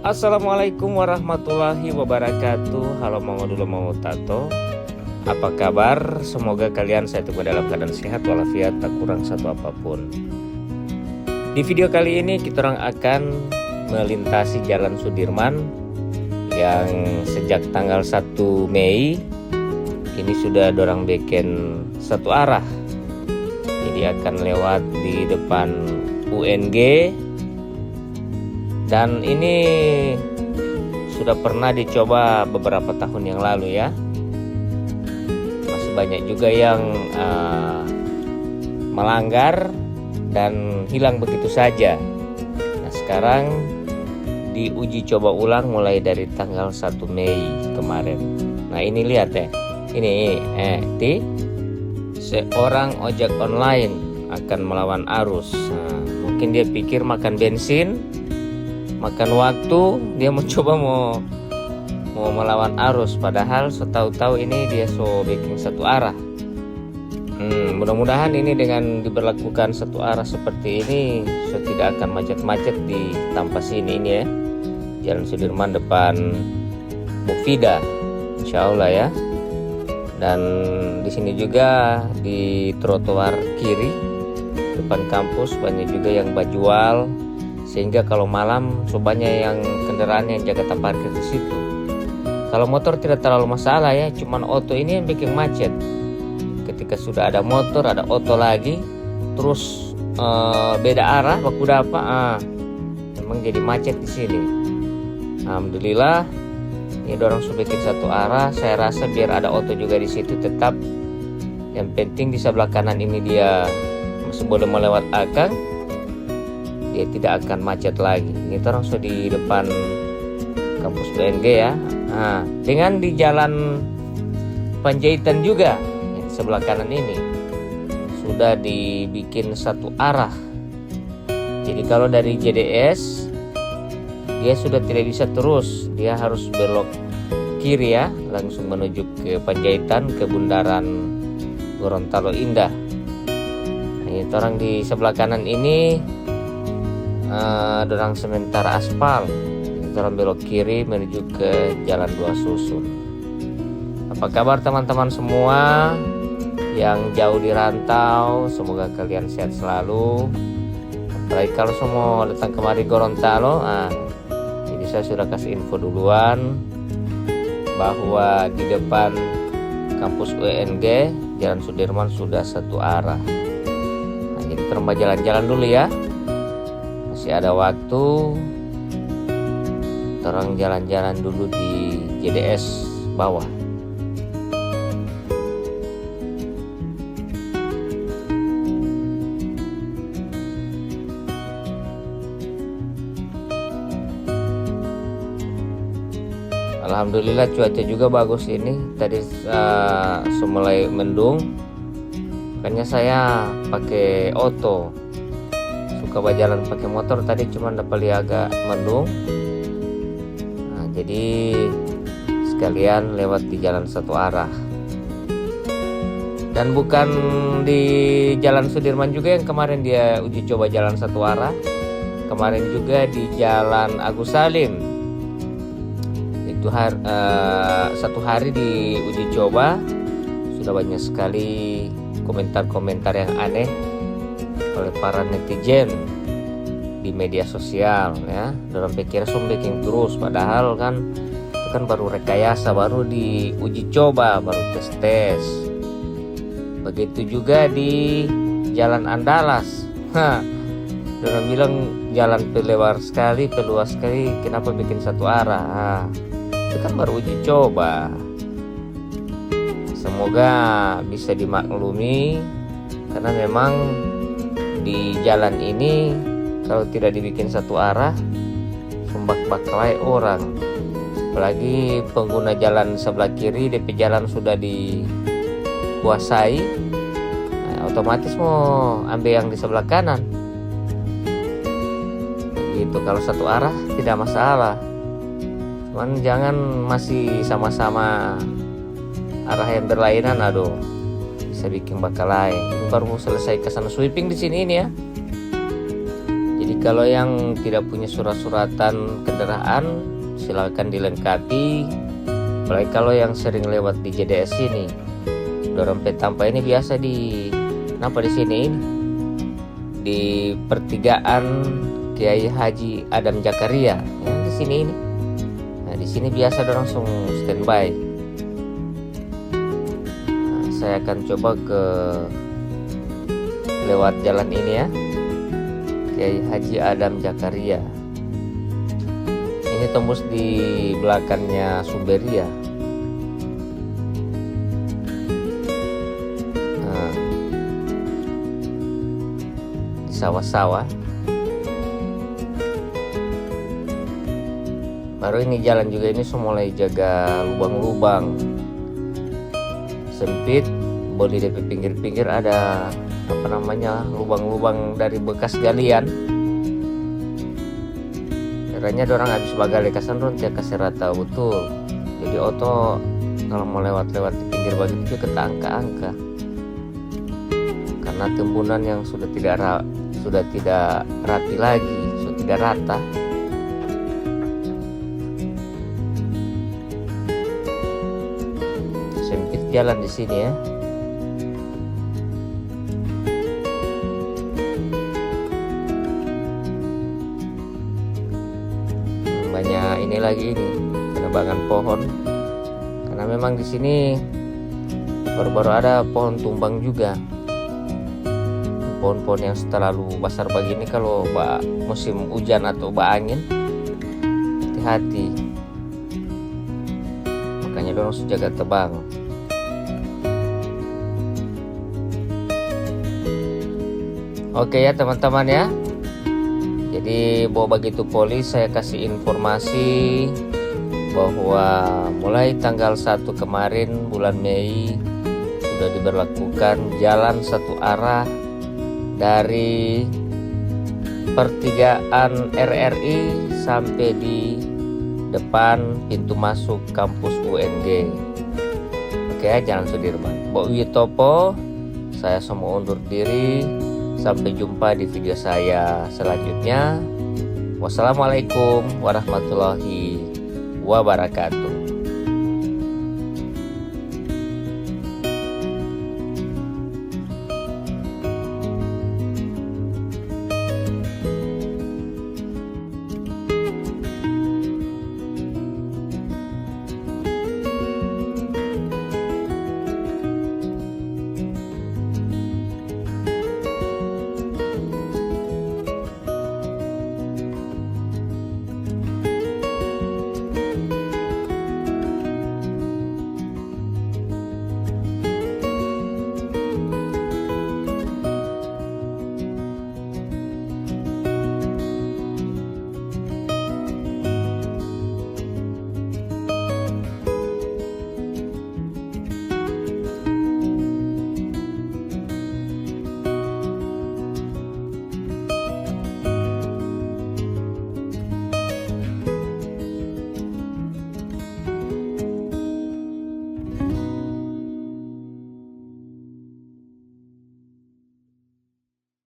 Assalamualaikum warahmatullahi wabarakatuh. Halo Mongo dulu Mongo Tato. Apa kabar? Semoga kalian sehat dalam keadaan sehat walafiat, tak kurang satu apapun. Di video kali ini kita orang akan melintasi Jalan Sudirman yang sejak tanggal 1 Mei ini sudah dorang bikin satu arah. Jadi akan lewat di depan UNG. Dan ini sudah pernah dicoba beberapa tahun yang lalu ya. Masih banyak juga yang melanggar dan hilang begitu saja. Nah sekarang diuji coba ulang mulai dari tanggal 1 Mei kemarin. Nah ini lihat ya. Ini seorang ojek online akan melawan arus. Nah, mungkin dia pikir makan bensin, makan waktu, dia mencoba mau melawan arus, padahal setahu-tahu ini dia bikin satu arah. Mudah-mudahan ini dengan diberlakukan satu arah seperti ini tidak akan macet-macet di Tampas ini ya, Jalan Sudirman depan Mufida, insya Allah ya. Dan di sini juga di trotoar kiri depan kampus banyak juga yang bajual. Sehingga kalau malam banyak yang kendaraan yang jaga parkir di situ. Kalau motor tidak terlalu masalah ya, cuman oto ini yang bikin macet. Ketika sudah ada motor, ada oto lagi, terus beda arah, baku dapat, memang jadi macet di sini. Alhamdulillah, ini dorong sudah bikin satu arah. Saya rasa biar ada oto juga di situ tetap. Yang penting di sebelah kanan ini dia masih boleh melewat akang. Dia tidak akan macet lagi. Ini orang sudah di depan kampus UNG ya. Nah, dengan di jalan Panjaitan juga di sebelah kanan ini sudah dibikin satu arah. Jadi kalau dari JDS dia sudah tidak bisa terus, dia harus belok kiri ya, langsung menuju ke Panjaitan, ke bundaran Gorontalo Indah. Nah, ini orang di sebelah kanan ini dorang sementara aspal, dorang belok kiri menuju ke Jalan Dua Susun. Apa kabar teman-teman semua yang jauh di rantau? Semoga kalian sehat selalu. Apalagi kalau semua datang kemari Gorontalo, jadi saya sudah kasih info duluan bahwa di depan kampus UNG Jalan Sudirman sudah satu arah. Nah, jadi terima jalan-jalan dulu ya. Masih ada waktu, orang jalan-jalan dulu di JDS bawah. Alhamdulillah cuaca juga bagus ini. Tadi mulai mendung, makanya saya pakai oto. Suka jalan pakai motor, tadi cuma dapat agak mendung. Nah, jadi sekalian lewat di jalan satu arah. Dan bukan di Jalan Sudirman juga yang kemarin dia uji coba jalan satu arah. Kemarin juga di Jalan Agus Salim. Itu satu hari di uji coba sudah banyak sekali komentar-komentar yang aneh oleh para netizen di media sosial ya. Dalam pikir bikin terus, padahal kan itu kan baru rekayasa, baru diuji coba, baru tes. Begitu juga di Jalan Andalas. Dalam bilang jalan peluas sekali, kenapa bikin satu arah? Itu kan baru uji coba. Semoga bisa dimaklumi karena memang di jalan ini kalau tidak dibikin satu arah sumbak-baklai orang. Apalagi pengguna jalan sebelah kiri, DP jalan sudah dikuasai, otomatis mau ambil yang di sebelah kanan. Gitu, kalau satu arah tidak masalah. Cuman jangan masih sama-sama arah yang berlainan, bisa bikin bakalai. Baru selesai kesana sweeping di sini ini ya. Jadi kalau yang tidak punya surat-suratan kendaraan silakan dilengkapi. Apalagi kalau yang sering lewat di JDS ini, Dorong Petampa ini biasa di sini ini di pertigaan Kiai Haji Adam Jakaria yang di sini ini. Nah, di sini biasa dorong langsung standby. Nah, saya akan coba ke lewat jalan ini ya, Kiai Haji Adam Jakaria. Ini tembus di belakangnya Sumberia. Nah, di sawah-sawah. Baru ini jalan juga ini mulai jaga lubang-lubang sempit. Bodi di pinggir-pinggir ada lubang-lubang dari bekas galian. Caranya dorang habis bagali kasan ron dia kasih rata betul. Jadi oto kalau mau lewat-lewat di pinggir begitu dia ketangka-angka. Karena timbunan yang sudah tidak rapi lagi, sudah tidak rata. Sempit jalan di sini ya. Banyak ini lagi ini penebangan pohon, karena memang di sini baru-baru ada pohon tumbang juga. Pohon-pohon yang terlalu besar begini kalau musim hujan atau angin, hati-hati. Makanya dorong harus jaga tebang. Oke ya teman-teman ya. Jadi bahwa begitu polis saya kasih informasi bahwa mulai tanggal 1 kemarin bulan Mei sudah diberlakukan jalan satu arah dari pertigaan RRI sampai di depan pintu masuk kampus UNG. Oke, Jalan Sudirman. Bo Witopo, saya semua undur diri. Sampai jumpa di video saya selanjutnya. Wassalamualaikum warahmatullahi wabarakatuh.